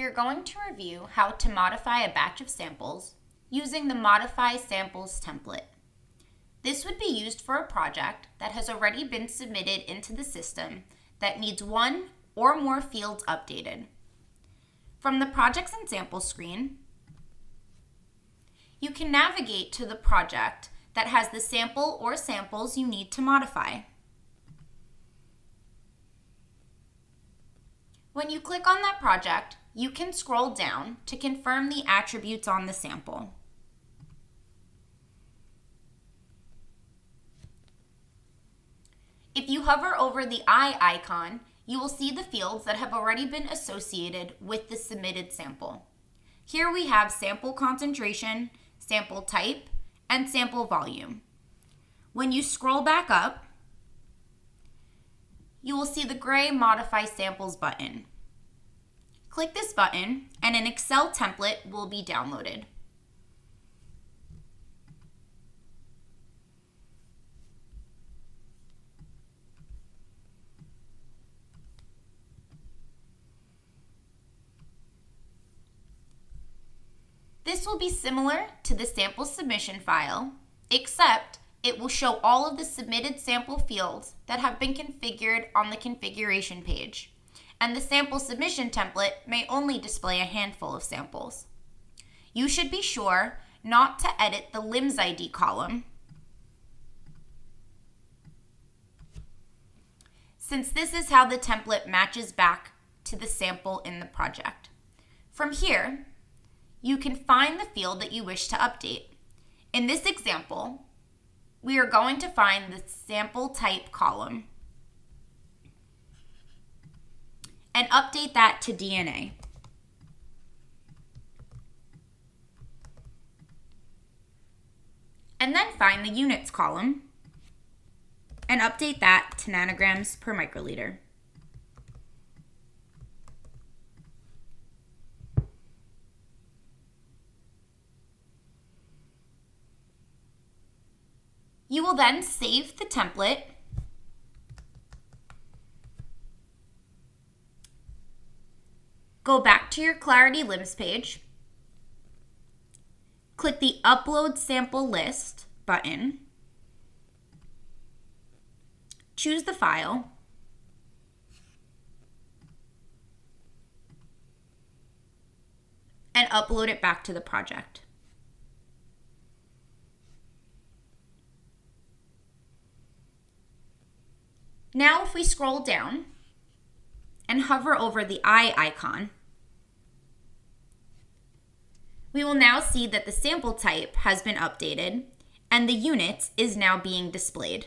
we are going to review how to modify a batch of samples using the Modify Samples template. This would be used for a project that has already been submitted into the system that needs one or more fields updated. From the Projects and Samples screen, you can navigate to the project that has the sample or samples you need to modify. When you click on that project, you can scroll down to confirm the attributes on the sample. If you hover over the eye icon, you will see the fields that have already been associated with the submitted sample. Here we have sample concentration, sample type, and sample volume. When you scroll back up, you will see the gray Modify Samples button. Click this button and an Excel template will be downloaded. This will be similar to the sample submission file, except it will show all of the submitted sample fields that have been configured on the configuration page, and the sample submission template may only display a handful of samples. You should be sure not to edit the LIMS ID column, since this is how the template matches back to the sample in the project. From here, you can find the field that you wish to update. In this example, we are going to find the sample type column and update that to DNA. And then find the units column and update that to nanograms per microliter. You will then save the template go back to your Clarity LIMS page, click the Upload Sample List button, choose the file, and upload it back to the project. Now if we scroll down and hover over the eye icon, we will now see that the sample type has been updated and the units is now being displayed.